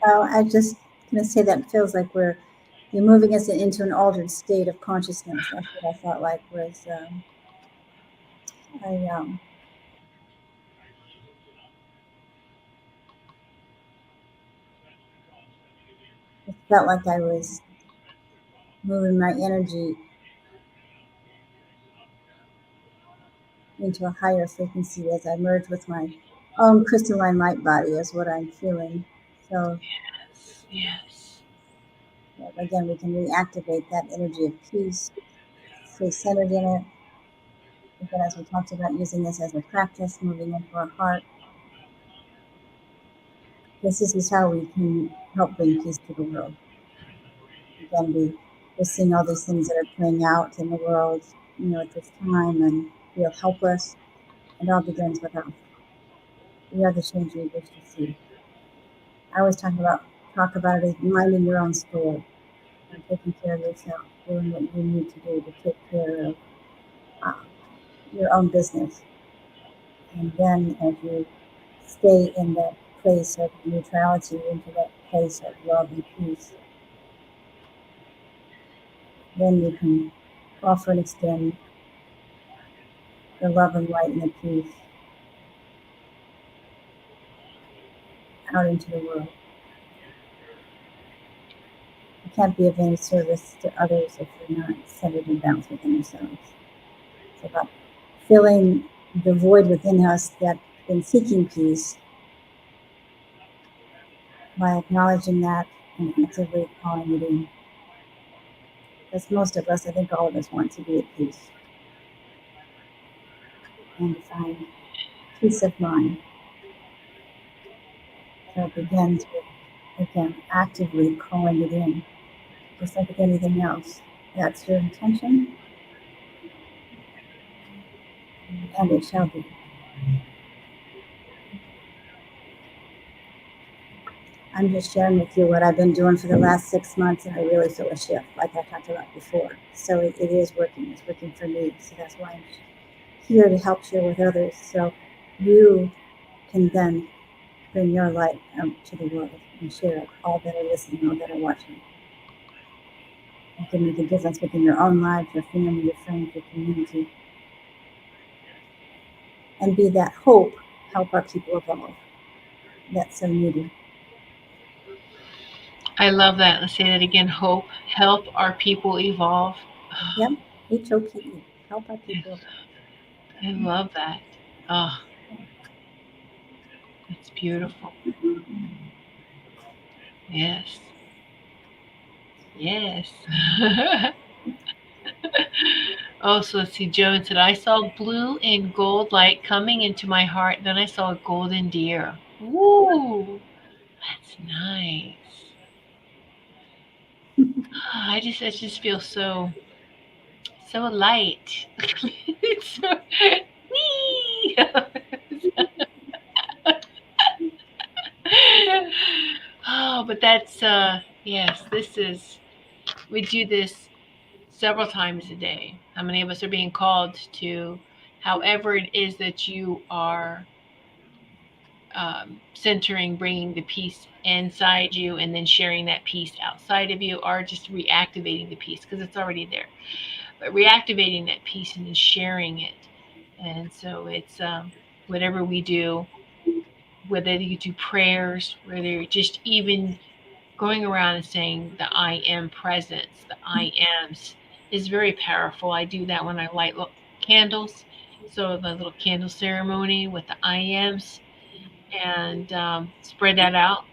Well, I just going to say that it feels like you're moving us into an altered state of consciousness. That's what I felt like was, it felt like I was moving my energy into a higher frequency as I merge with my own crystalline light body is what I'm feeling. So Yes. Again, we can reactivate that energy of peace, stay centered in it. Again, as we talked about, using this as a practice, moving into our heart. This is how we can help bring peace to the world. Again, we're seeing all these things that are playing out in the world, at this time, and feel helpless. It all begins with us. We are the change we wish to see. I always talk about it as minding your own store and taking care of yourself, doing what you need to do to take care of your own business. And then as you stay in that place of neutrality, into that place of love and peace, then you can offer and extend the love and light and the peace out into the world. You can't be of any service to others if you're not centered and balanced within yourselves. It's about filling the void within us that's been seeking peace by acknowledging that and actively calling it in. Because most of us, I think all of us, want to be at peace and to find peace of mind. So it begins with, again, actively calling it in, just like with anything else. That's your intention, and it shall be. I'm just sharing with you what I've been doing for the last 6 months, and I really feel a shift, like I talked about before. So it is working. It's working for me. So that's why I'm here to help share with others. So you can then bring your light out to the world and share it, all that are listening, all that are watching. You can make a difference within your own life, your family, your friends, your community. And be that hope, help our people evolve. That's so needed. I love that. Let's say that again. Hope, help our people evolve. Yep, HOPE, help our people evolve. I love that. Oh, that's beautiful. Yes. Yes. Oh, so let's see. Joan said, I saw blue and gold light coming into my heart. Then I saw a golden deer. Woo! That's nice. I just feel so light. So, wee! but that's yes. We do this several times a day. How many of us are being called to, however it is that you are centering, bringing the peace inside you, and then sharing that peace outside of you, or just reactivating the peace because it's already there. But reactivating that peace and then sharing it. And so it's whatever we do, whether you do prayers, whether you're just even going around and saying the I am presence, the I ams is very powerful. I do that when I light candles. So the little candle ceremony with the I ams, and spread that out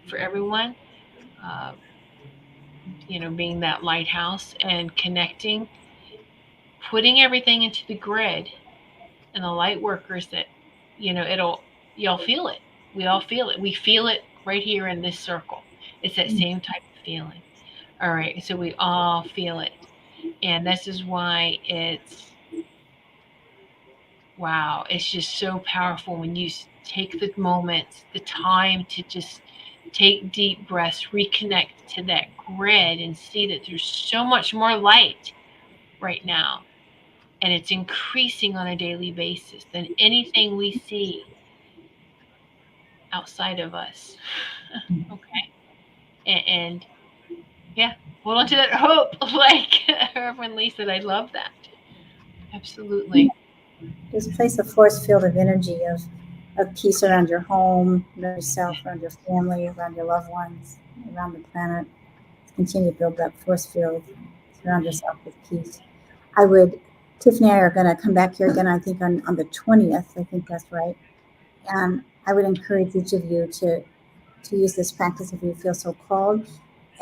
for everyone. Uh, being that lighthouse and connecting, putting everything into the grid, and the light workers that, y'all feel it. We all feel it. We feel it right here in this circle. It's that same type of feeling. All right. So we all feel it. And this is why wow, it's just so powerful when you take the moment, the time to just take deep breaths, reconnect to that grid, and see that there's so much more light right now. And it's increasing on a daily basis than anything we see outside of us. Okay. And yeah, hold on to that hope. Like Reverend Lee said, I love that. Absolutely. Just place a force field of energy of peace around your home, around yourself, around your family, around your loved ones, around the planet. Continue to build that force field. Surround yourself with peace. Tiffany and I are going to come back here again, I think on the 20th. I think that's right. And I would encourage each of you to use this practice if you feel so called,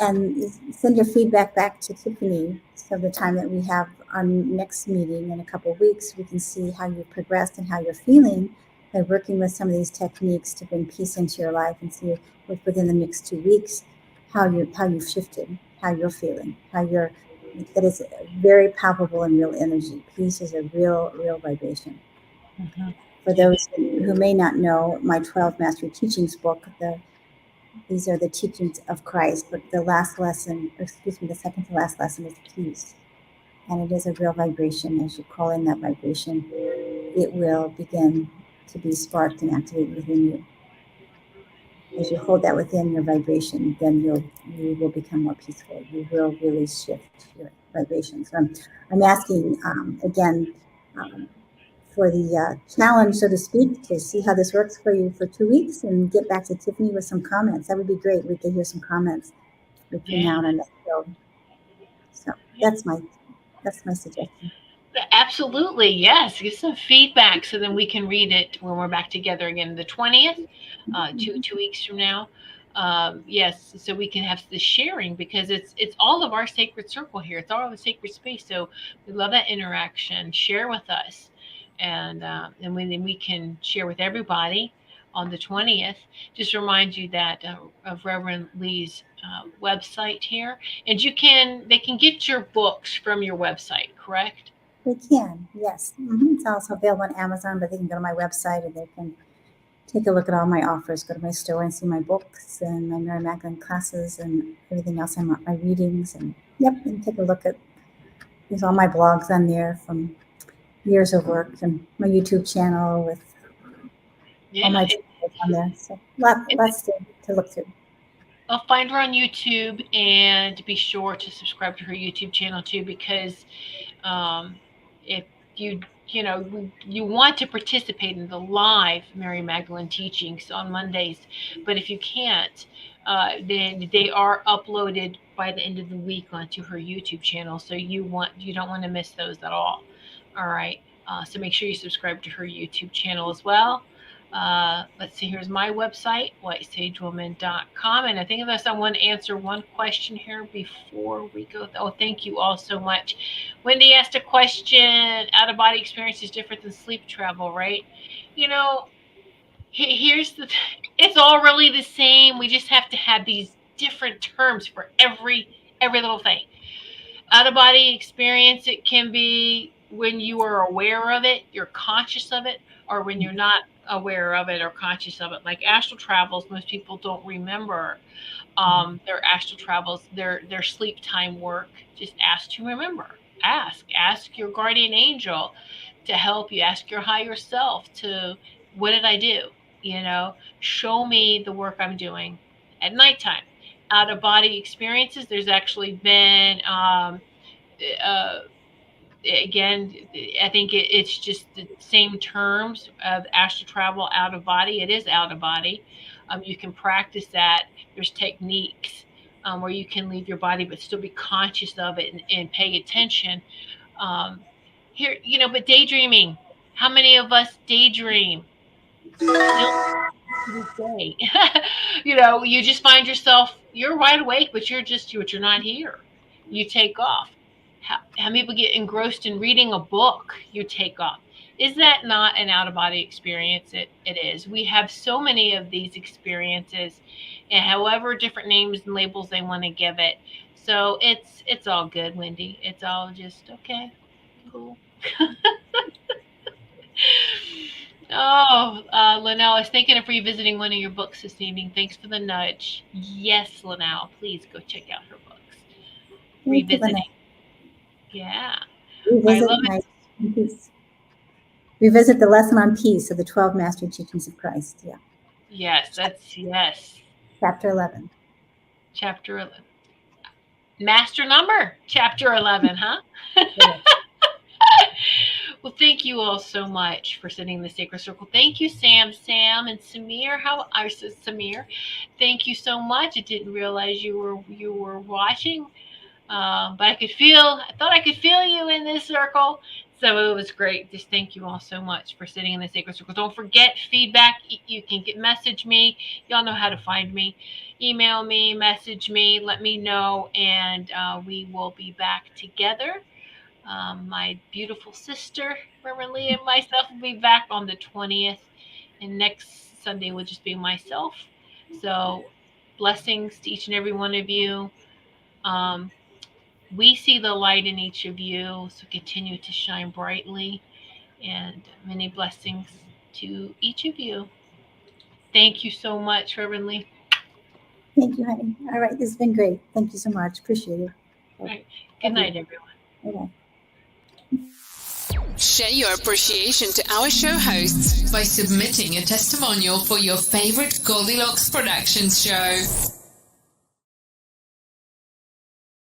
and send your feedback back to Tiffany. So the time that we have our next meeting in a couple of weeks, we can see how you've progressed and how you're feeling by working with some of these techniques to bring peace into your life, and see within the next 2 weeks how you've shifted, how you're feeling, that is very palpable and real energy. Peace is a real vibration. Mm-hmm. For those who may not know, my 12 Mastery Teachings book, these are the teachings of Christ, but the second to last lesson is peace. And it is a real vibration. As you call in that vibration, it will begin to be sparked and activated within you. As you hold that within your vibration, then you will become more peaceful. You will really shift your vibration. So I'm asking again for the challenge, so to speak, to see how this works for you for 2 weeks, and get back to Tiffany with some comments. That would be great. We could hear some comments between now and next show. So that's my suggestion. Absolutely, yes. Get some feedback so then we can read it when we're back together again the 20th, 2 weeks from now. Yes, so we can have the sharing, because it's all of our sacred circle here. It's all of the sacred space. So we love that interaction. Share with us, and then we can share with everybody on the 20th. Just remind you that of Reverend Lee's website here, and they can get your books from your website, correct? They can, yes. Mm-hmm. It's also available on Amazon, but they can go to my website and they can take a look at all my offers. Go to my store and see my books and my Mary Magdalene classes and everything else. My readings, and take a look at. There's all my blogs on there from years of work, and my YouTube channel with all my videos on there. So lots to look through. I'll find her on YouTube, and be sure to subscribe to her YouTube channel too, because if you want to participate in the live Mary Magdalene teachings on Mondays, but if you can't, then they are uploaded by the end of the week onto her YouTube channel. So you don't want to miss those at all. All right. So make sure you subscribe to her YouTube channel as well. Let's see, here's my website, whitesagewoman.com. And I think unless I want to answer one question here before we go. Oh, thank you all so much. Wendy asked a question, out-of-body experience is different than sleep travel, right? It's all really the same. We just have to have these different terms for every little thing. Out-of-body experience, it can be when you are aware of it, you're conscious of it, or when you're not aware of it or conscious of it. Like astral travels, most people don't remember their astral travels, their sleep time work. Just ask to remember. Ask your guardian angel to help you. Ask your higher self to, what did I do? You know, show me the work I'm doing at nighttime. Out of body experiences, there's actually been again, I think it's just the same terms of astral travel, out of body. It is out of body. You can practice that. There's techniques where you can leave your body but still be conscious of it and pay attention. Here, you know, but daydreaming. How many of us daydream? Still to this day. You know, you just find yourself, you're wide awake, but you're not here. You take off. How many people get engrossed in reading a book? You take off. Is that not an out-of-body experience? It is. We have so many of these experiences, and however different names and labels they want to give it. So it's all good, Wendy. It's all just okay. Cool. Oh, Linnell, I was thinking of revisiting one of your books this evening. Thanks for the nudge. Yes, Linnell, please go check out her books. Revisiting. Yeah. I love it. Revisit the lesson on peace of the 12 Master Teachings of Christ. Yeah. Yes. Chapter 11. Chapter 11. Master number, chapter 11, huh? Yeah. Well, thank you all so much for sitting in the Sacred Circle. Thank you, Sam, and Samir. Samir, thank you so much. I didn't realize you were watching, but I thought I could feel you in this circle. So it was great. Just thank you all so much for sitting in the Sacred Circle. Don't forget feedback. You can message me. Y'all know how to find me. Email me, message me, let me know, and we will be back together. My beautiful sister, Reverend Leah, and myself will be back on the 20th, and next Sunday will just be myself. So blessings to each and every one of you. We see the light in each of you, so continue to shine brightly, and many blessings to each of you. Thank you so much, Reverend Lee. Thank you, honey. All right, this has been great. Thank you so much. Appreciate it. All right. Good night, everyone. Okay. Share your appreciation to our show hosts by submitting a testimonial for your favorite Goldylocks Productions show.